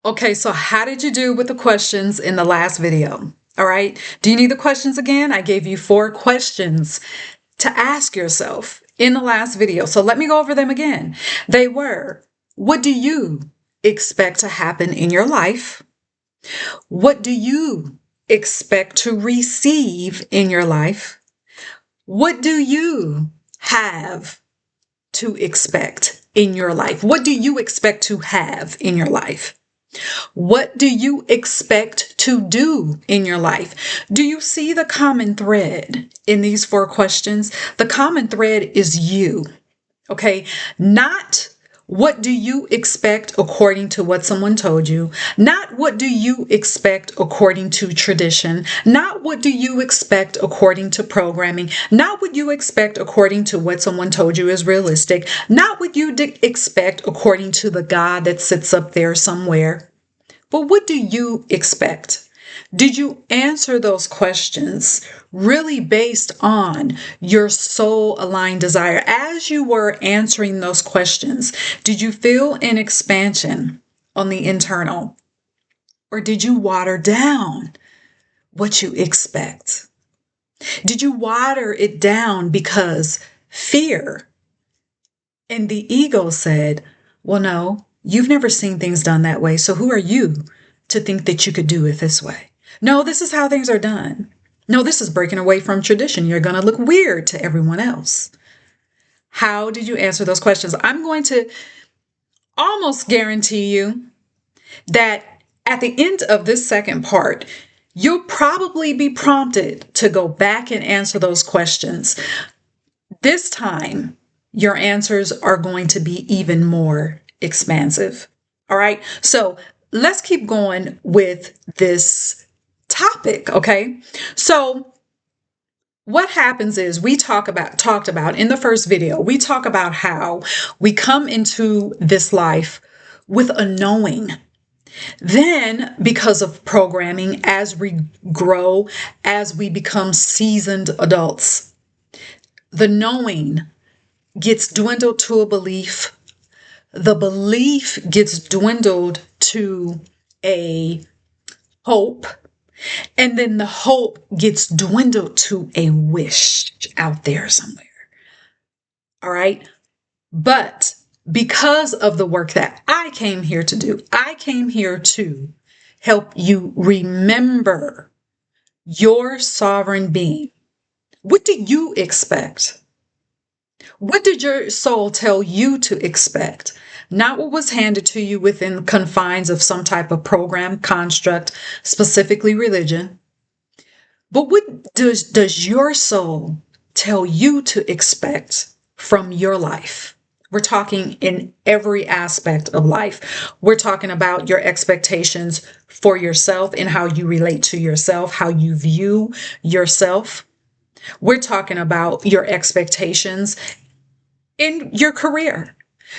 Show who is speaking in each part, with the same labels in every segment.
Speaker 1: Okay, so how did you do with the questions in the last video? All right. Do you need the questions again? I gave you 4 questions to ask yourself in the last video. So let me go over them again. They were, what do you expect to happen in your life? What do you expect to receive in your life? What do you have to expect in your life? What do you expect to have in your life? What do you expect to do in your life? Do you see the common thread in these 4 questions? The common thread is you, okay? Not what do you expect according to what someone told you? Not what do you expect according to tradition? Not what do you expect according to programming? Not what you expect according to what someone told you is realistic? Not what you expect according to the God that sits up there somewhere? But what do you expect? Did you answer those questions really based on your soul aligned desire? As you were answering those questions, did you feel an expansion on the internal? Or did you water down what you expect? Did you water it down because fear and the ego said, well, no, you've never seen things done that way, so who are you to think that you could do it this way? No, this is how things are done. No, this is breaking away from tradition. You're going to look weird to everyone else. How did you answer those questions? I'm going to almost guarantee you that at the end of this second part, you'll probably be prompted to go back and answer those questions. This time, your answers are going to be even more expansive. All right. So let's keep going with this topic. Okay. So what happens is we talked about in the first video, we talk about how we come into this life with a knowing. Then, because of programming, as we grow, as we become seasoned adults, the knowing gets dwindled to a belief. The belief gets dwindled to a hope. And then the hope gets dwindled to a wish out there somewhere. All right. But because of the work that I came here to do, I came here to help you remember your sovereign being. What do you expect? What did your soul tell you to expect? Not what was handed to you within confines of some type of program, construct, specifically religion. But what does your soul tell you to expect from your life? We're talking in every aspect of life. We're talking about your expectations for yourself and how you relate to yourself, how you view yourself. We're talking about your expectations in your career,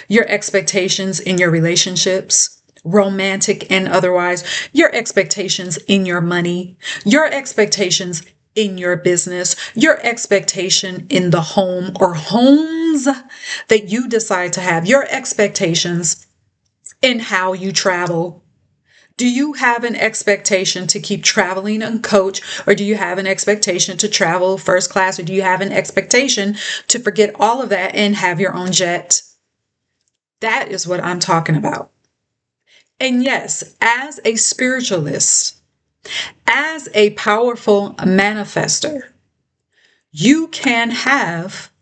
Speaker 1: your expectations in your relationships, romantic and otherwise, your expectations in your money, your expectations in your business, your expectation in the home or homes that you decide to have, your expectations in how you travel. Do you have an expectation to keep traveling on coach, or do you have an expectation to travel first class, or do you have an expectation to forget all of that and have your own jet? That is what I'm talking about. And yes, as a spiritualist, as a powerful manifester, you can have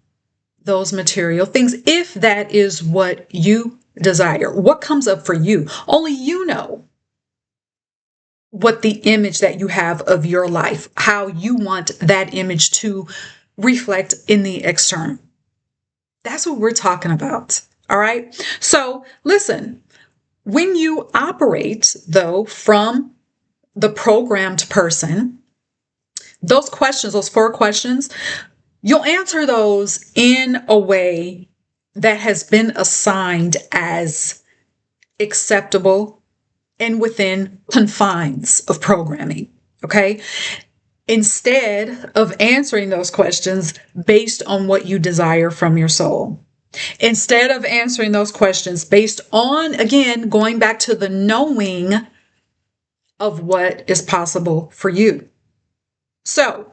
Speaker 1: those material things if that is what you desire. What comes up for you? Only you know what the image that you have of your life, how you want that image to reflect in the external. That's what we're talking about. All right. So listen, when you operate though from the programmed person, those questions, those 4 questions, you'll answer those in a way that has been assigned as acceptable and within confines of programming. Okay. Instead of answering those questions based on what you desire from your soul. Instead of answering those questions based on, again, going back to the knowing of what is possible for you. So,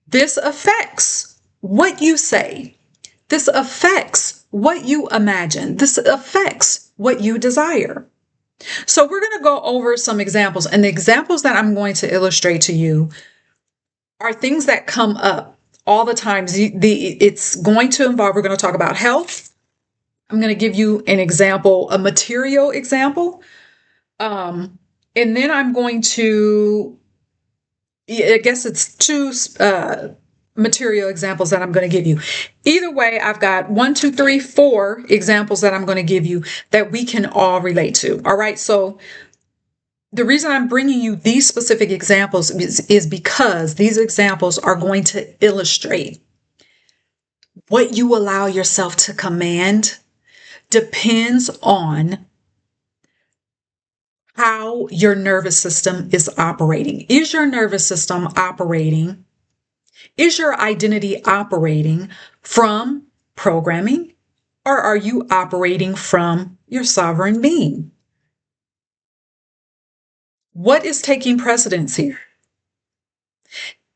Speaker 1: this affects what you say. This affects what you imagine. This affects what you desire. So we're going to go over some examples, and the examples that I'm going to illustrate to you are things that come up all the time. It's going to involve, we're going to talk about health. I'm going to give you an example, a material example. And then I'm going to, I guess it's two material examples that I'm going to give you. Either way, I've got 1, 2, 3, 4 examples that I'm going to give you that we can all relate to. All right. So the reason I'm bringing you these specific examples is because these examples are going to illustrate what you allow yourself to command depends on how your nervous system is operating. Is your nervous system operating? Is your identity operating from programming, or are you operating from your sovereign being? What is taking precedence here?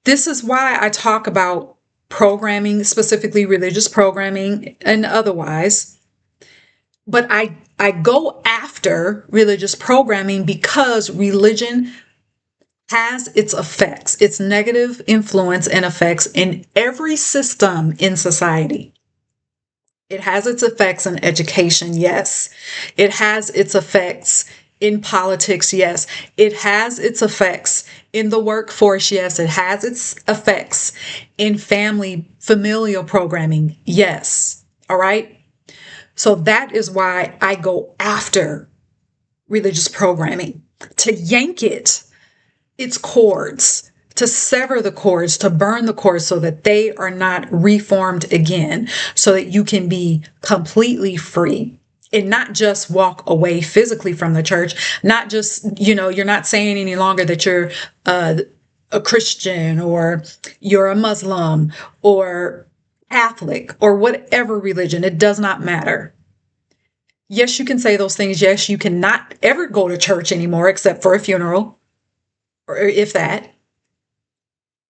Speaker 1: This is why I talk about programming, specifically religious programming and otherwise. But I go after religious programming because religion has its effects, its negative influence and effects in every system in society. It has its effects in education, yes. It has its effects in politics, yes. It has its effects in the workforce, yes. It has its effects in familial programming, yes. All right? So that is why I go after religious programming, to yank its cords, to sever the cords, to burn the cords so that they are not reformed again, so that you can be completely free and not just walk away physically from the church, not just, you're not saying any longer that you're a Christian or you're a Muslim or Catholic or whatever religion. It does not matter. Yes, you can say those things. Yes, you cannot ever go to church anymore except for a funeral, or if that.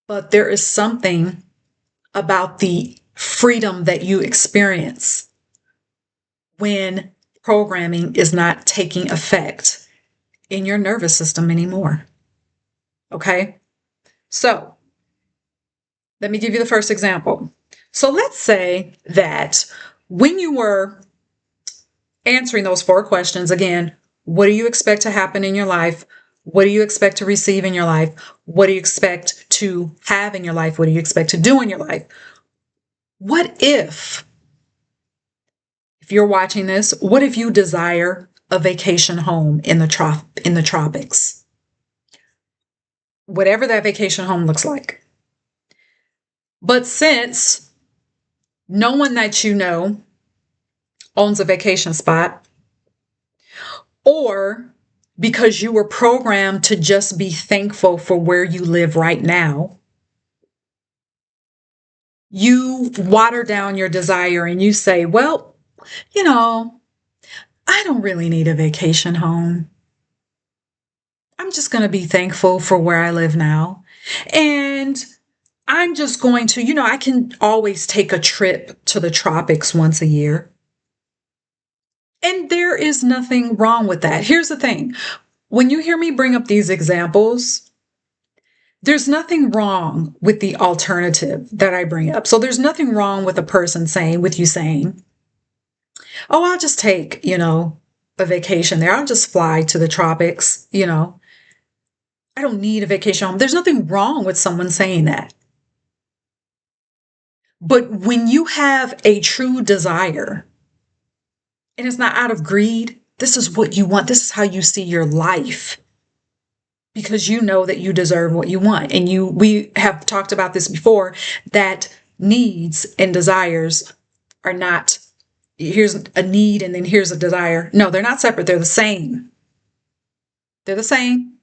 Speaker 1: But there is something about the freedom that you experience when programming is not taking effect in your nervous system anymore. Okay? So, let me give you the first example. So, let's say that when you were answering those 4 questions, again, what do you expect to happen in your life? What do you expect to receive in your life? What do you expect to have in your life? What do you expect to do in your life? What if you're watching this, what if you desire a vacation home in the tropics? Whatever that vacation home looks like. But since no one that you know owns a vacation spot, or because you were programmed to just be thankful for where you live right now, you water down your desire and you say, well, I don't really need a vacation home. I'm just going to be thankful for where I live now. And I'm just going to, I can always take a trip to the tropics once a year. And there is nothing wrong with that. Here's the thing. When you hear me bring up these examples, there's nothing wrong with the alternative that I bring up. So there's nothing wrong with with you saying, oh, I'll just take, a vacation there. I'll just fly to the tropics, I don't need a vacation home. There's nothing wrong with someone saying that. But when you have a true desire, and it's not out of greed, this is what you want. This is how you see your life. Because you know that you deserve what you want. And we have talked about this before, that needs and desires are not, here's a need and then here's a desire. No, they're not separate. They're the same. They're the same.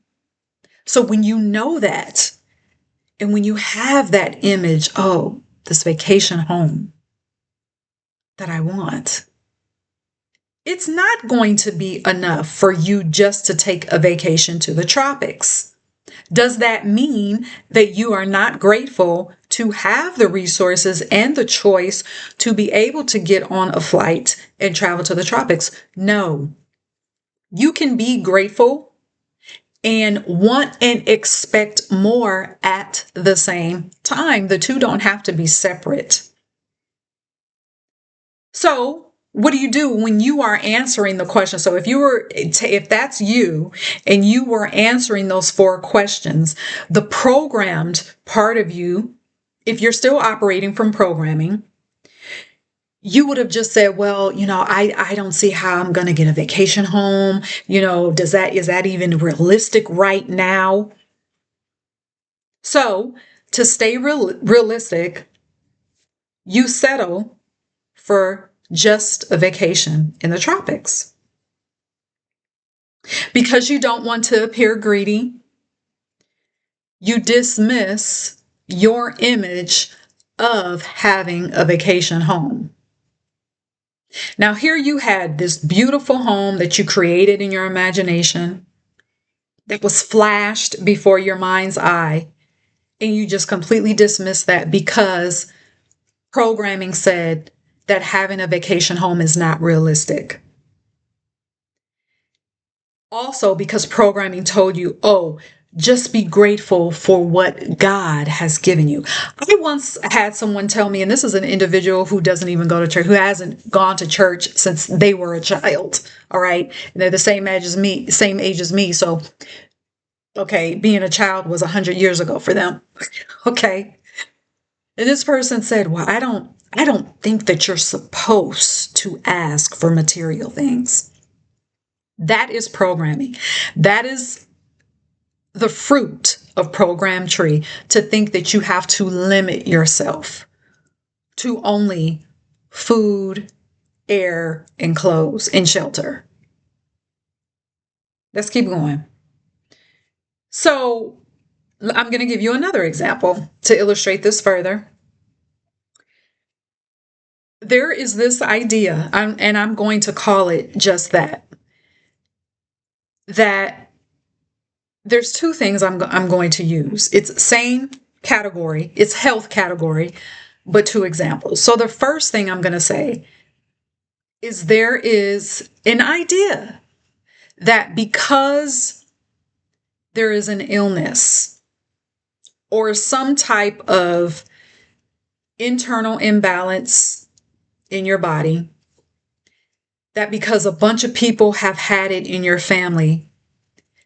Speaker 1: So when you know that, and when you have that image, oh, this vacation home, that I want. It's not going to be enough for you just to take a vacation to the tropics. Does that mean that you are not grateful to have the resources and the choice to be able to get on a flight and travel to the tropics? No. You can be grateful and want and expect more at the same time. The two don't have to be separate. So, what do you do when you are answering the question? So if that's you and you were answering those 4 questions, the programmed part of you, if you're still operating from programming, you would have just said, well, I don't see how I'm going to get a vacation home. Is that even realistic right now? So to stay realistic, you settle for just a vacation in the tropics. Because you don't want to appear greedy, you dismiss your image of having a vacation home. Now, here you had this beautiful home that you created in your imagination that was flashed before your mind's eye, and you just completely dismissed that because programming said that having a vacation home is not realistic. Also, because programming told you, oh, just be grateful for what God has given you. I once had someone tell me, and this is an individual who doesn't even go to church, who hasn't gone to church since they were a child. All right. And they're the same age as me. So, okay, being a child was 100 years ago for them. Okay. And this person said, well, I don't think that you're supposed to ask for material things. That is programming. That is the fruit of program tree, to think that you have to limit yourself to only food, air, and clothes and shelter. Let's keep going. So I'm going to give you another example to illustrate this further. There is this idea, and I'm going to call it just that there's 2 things I'm going to use. It's same category, it's health category, but 2 examples. So the first thing I'm going to say is there is an idea that because there is an illness or some type of internal imbalance in your body, that because a bunch of people have had it in your family,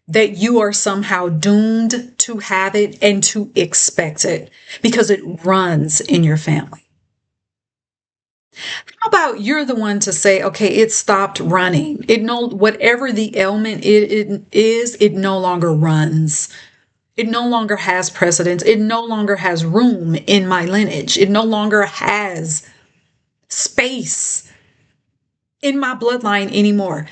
Speaker 1: that you are somehow doomed to have it and to expect it because it runs in your family. How about you're the one to say, okay, it stopped running. Whatever the ailment it is, it no longer runs. It no longer has precedence. It no longer has room in my lineage. It no longer has space in my bloodline anymore.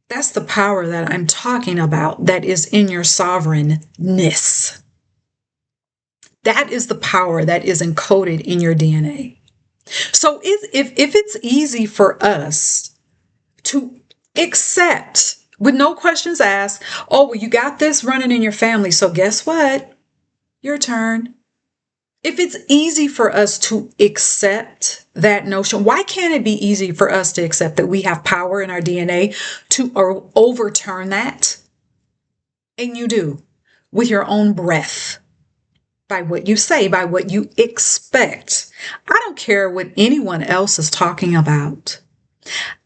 Speaker 1: That's the power that I'm talking about, that is in your sovereignness. That is the power that is encoded in your DNA. So if it's easy for us to accept, with no questions asked, oh, well, you got this running in your family, so guess what? Your turn. If it's easy for us to accept that notion, why can't it be easy for us to accept that we have power in our DNA to overturn that? And you do, with your own breath, by what you say, by what you expect. I don't care what anyone else is talking about.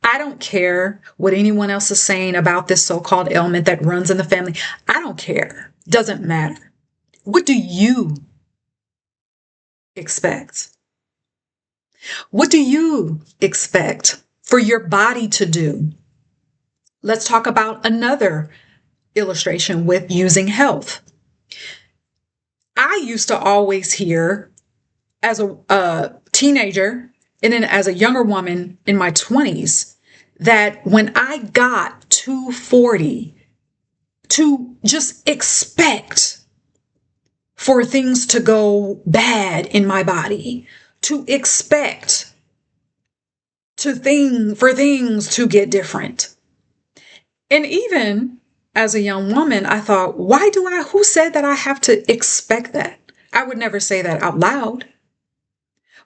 Speaker 1: I don't care what anyone else is saying about this so-called ailment that runs in the family. I don't care. Doesn't matter. What do you expect? What do you expect for your body to do? Let's talk about another illustration with using health. I used to always hear as a teenager and then as a younger woman in my 20s that when I got to 40, to just expect for things to go bad in my body, to expect for things to get different. And even as a young woman, I thought, who said that I have to expect that? I would never say that out loud.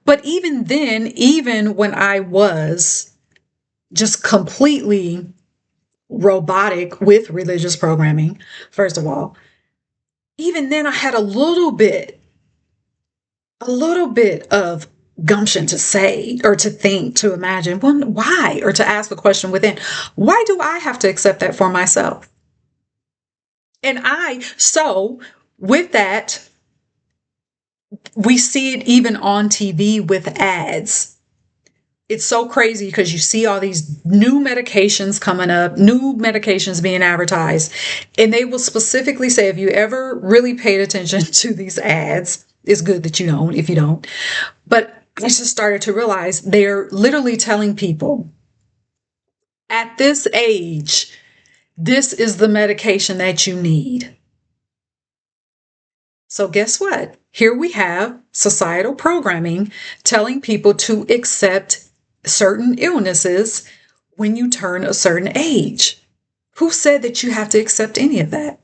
Speaker 1: But even then, even when I was just completely robotic with religious programming, first of all, even then I had a little bit of gumption to say or to think, to imagine, well, why? Or to ask the question within, why do I have to accept that for myself? So with that, we see it even on TV with ads. It's so crazy because you see all these new medications coming up, new medications being advertised, and they will specifically say, if you ever really paid attention to these ads, it's good that you don't, if you don't. But I just started to realize they're literally telling people at this age, this is the medication that you need. So guess what? Here we have societal programming telling people to accept certain illnesses when you turn a certain age. Who said that you have to accept any of that?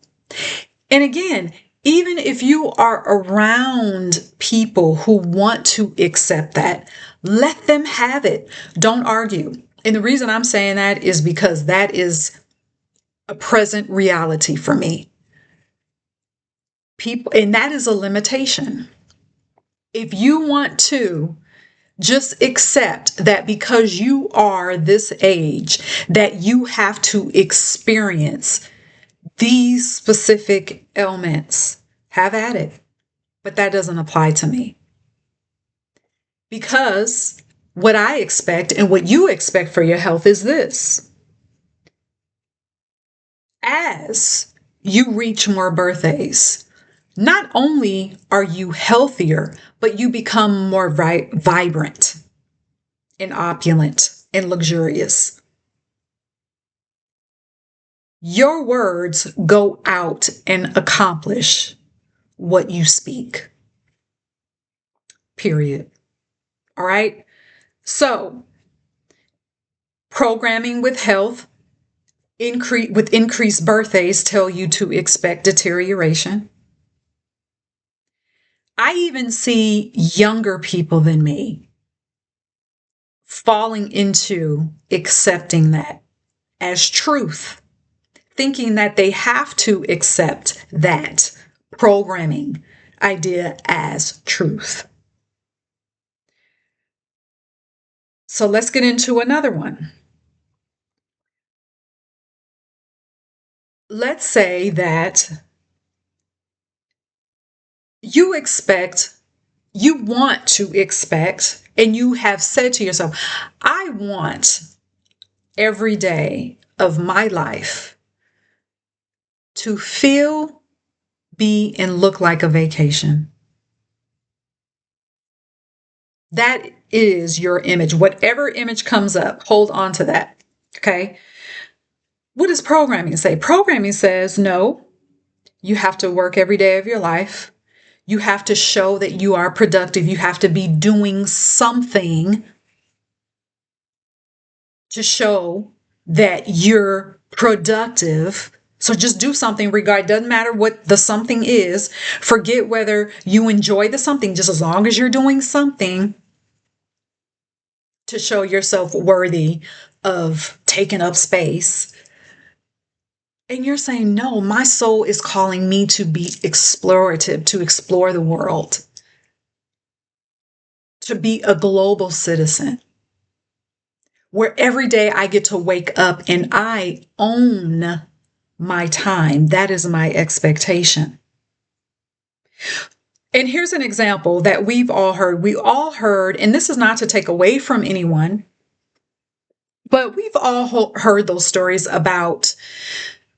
Speaker 1: And again, even if you are around people who want to accept that, let them have it. Don't argue. And the reason I'm saying that is because that is a present reality for me. People, and that is a limitation. If you want to just accept that because you are this age, that you have to experience these specific ailments, have at it. But that doesn't apply to me. Because what I expect and what you expect for your health is this. As you reach more birthdays, not only are you healthier, but you become more vibrant and opulent and luxurious. Your words go out and accomplish what you speak. Period. All right? So, programming with health, increased birthdays tell you to expect deterioration. I even see younger people than me falling into accepting that as truth, thinking that they have to accept that programming idea as truth. So let's get into another one. Let's say that you want to expect, and you have said to yourself, I want every day of my life to feel, be, and look like a vacation. That is your image. Whatever image comes up, hold on to that. Okay? What does programming say? Programming says, no, you have to work every day of your life. You have to show that you are productive. You have to be doing something to show that you're productive. So just do something, doesn't matter what the something is. Forget whether you enjoy the something, just as long as you're doing something to show yourself worthy of taking up space. And you're saying, no, my soul is calling me to be explorative, to explore the world, to be a global citizen, where every day I get to wake up and I own my time. That is my expectation. And here's an example that we've all heard. We all heard, and this is not to take away from anyone, but we've all heard those stories about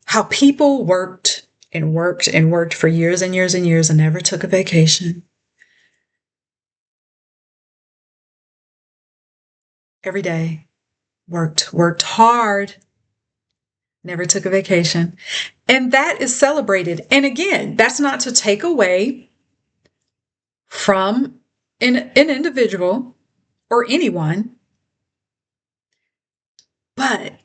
Speaker 1: how people worked and worked and worked for years and years and years and never took a vacation. Every day, worked hard, never took a vacation. And that is celebrated. And again, that's not to take away from an individual or anyone But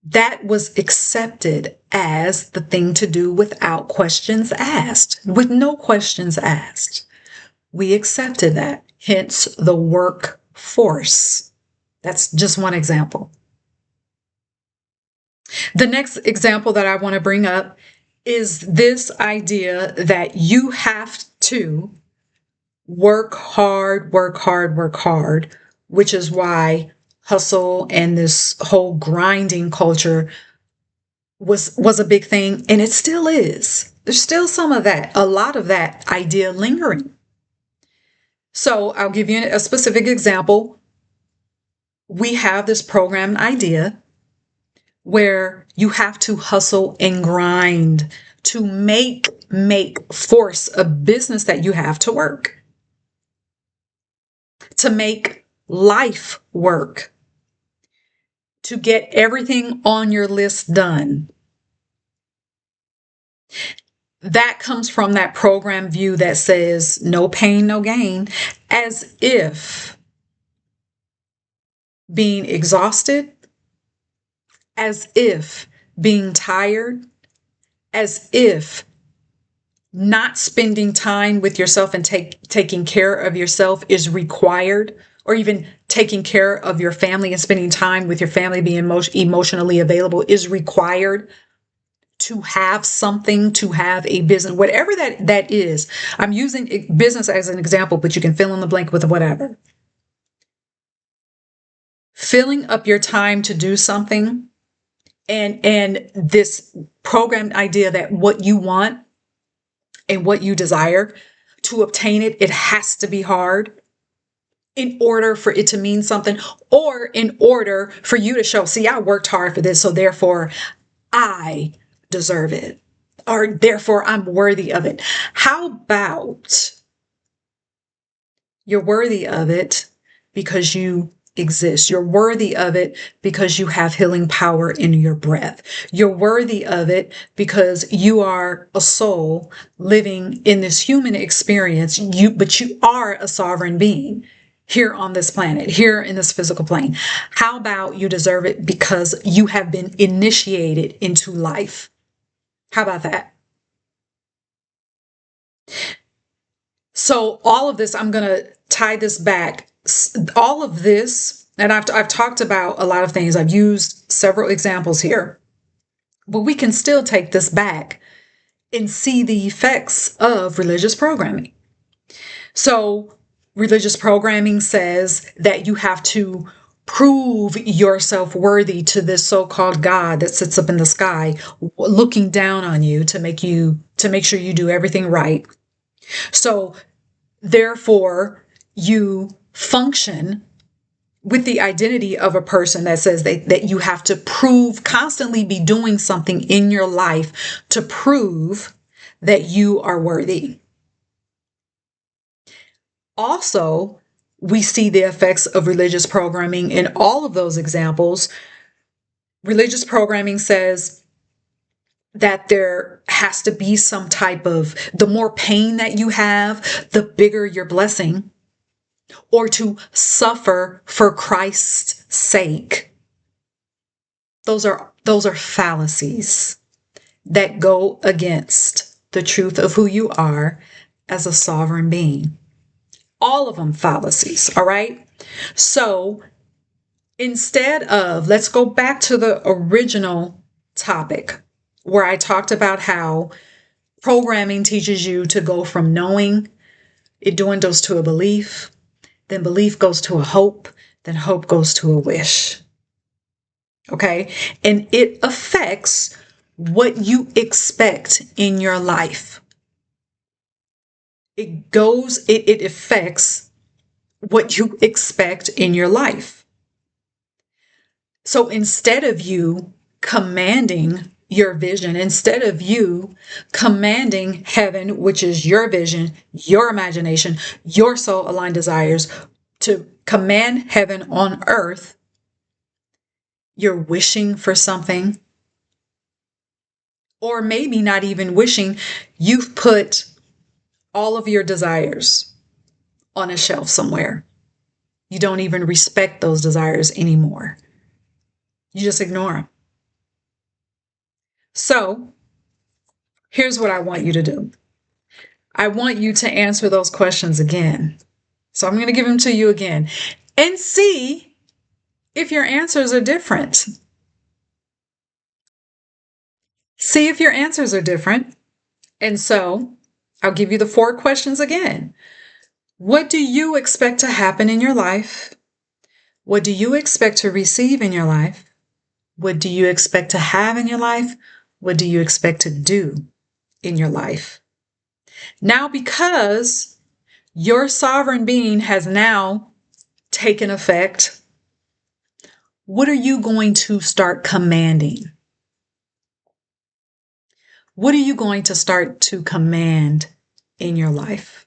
Speaker 1: that was accepted as the thing to do without questions asked, with no questions asked. We accepted that, hence the workforce. That's just one example. The next example that I want to bring up is this idea that you have to work hard, work hard, work hard, which is why hustle and this whole grinding culture was a big thing, and it still is. There's still some of that, a lot of that idea lingering. So I'll give you a specific example. We have this program idea where you have to hustle and grind to make force a business that you have to work, to make life work, to get everything on your list done. That comes from that program view that says no pain, no gain, as if being exhausted, as if being tired, as if not spending time with yourself and taking care of yourself is required, or even taking care of your family and spending time with your family, being emotionally available is required to have something, to have a business, whatever that is. I'm using business as an example, but you can fill in the blank with whatever. Filling up your time to do something, and this programmed idea that what you want and what you desire, to obtain it, it has to be hard in order for it to mean something, or in order for you to show, see, I worked hard for this, so therefore I deserve it, or therefore I'm worthy of it. How about you're worthy of it because you exist? You're worthy of it because you have healing power in your breath. You're worthy of it because you are a soul living in this human experience, but you are a sovereign being here on this planet, here in this physical plane. How about you deserve it because you have been initiated into life? How about that? So all of this, I'm going to tie this back. All of this, and I've talked about a lot of things. I've used several examples here, but we can still take this back and see the effects of religious programming. So religious programming says that you have to prove yourself worthy to this so-called God that sits up in the sky, looking down on you to make sure you do everything right. So therefore, you function with the identity of a person that says that you have to prove, constantly be doing something in your life to prove that you are worthy. Also, we see the effects of religious programming in all of those examples. Religious programming says that there has to be some type of, the more pain that you have, the bigger your blessing, or to suffer for Christ's sake. Those are fallacies that go against the truth of who you are as a sovereign being. All of them fallacies, all right? So instead of, let's go back to the original topic where I talked about how programming teaches you to go from knowing, it dwindles to a belief, then belief goes to a hope, then hope goes to a wish. Okay? And it affects what you expect in your life. It affects what you expect in your life. So instead of you commanding your vision, instead of you commanding heaven, which is your vision, your imagination, your soul aligned desires, to command heaven on earth, you're wishing for something, or maybe not even wishing. You've put all of your desires on a shelf somewhere. You don't even respect those desires anymore. You just ignore them. So here's what I want you to do. I want you to answer those questions again. So I'm going to give them to you again and see if your answers are different. See if your answers are different. And so I'll give you the 4 questions again. What do you expect to happen in your life? What do you expect to receive in your life? What do you expect to have in your life? What do you expect to do in your life? Now, because your sovereign being has now taken effect, what are you going to start commanding? What are you going to start to command in your life?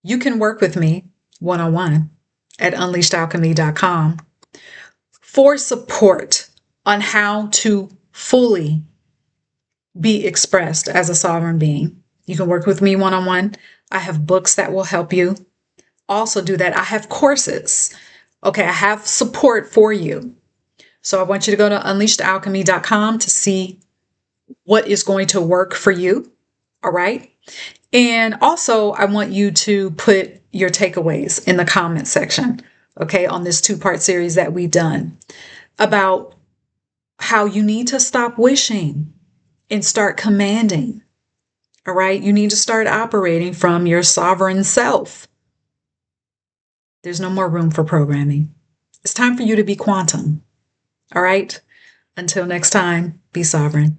Speaker 1: You can work with me one-on-one at unleashedalchemy.com for support on how to fully be expressed as a sovereign being. You can work with me one-on-one. I have books that will help you also do that. I have courses. Okay, I have support for you. So I want you to go to unleashedalchemy.com to see what is going to work for you. All right. And also, I want you to put your takeaways in the comment section, okay, on this 2-part series that we've done about how you need to stop wishing and start commanding. All right. You need to start operating from your sovereign self. There's no more room for programming. It's time for you to be quantum. All right. Until next time, be sovereign.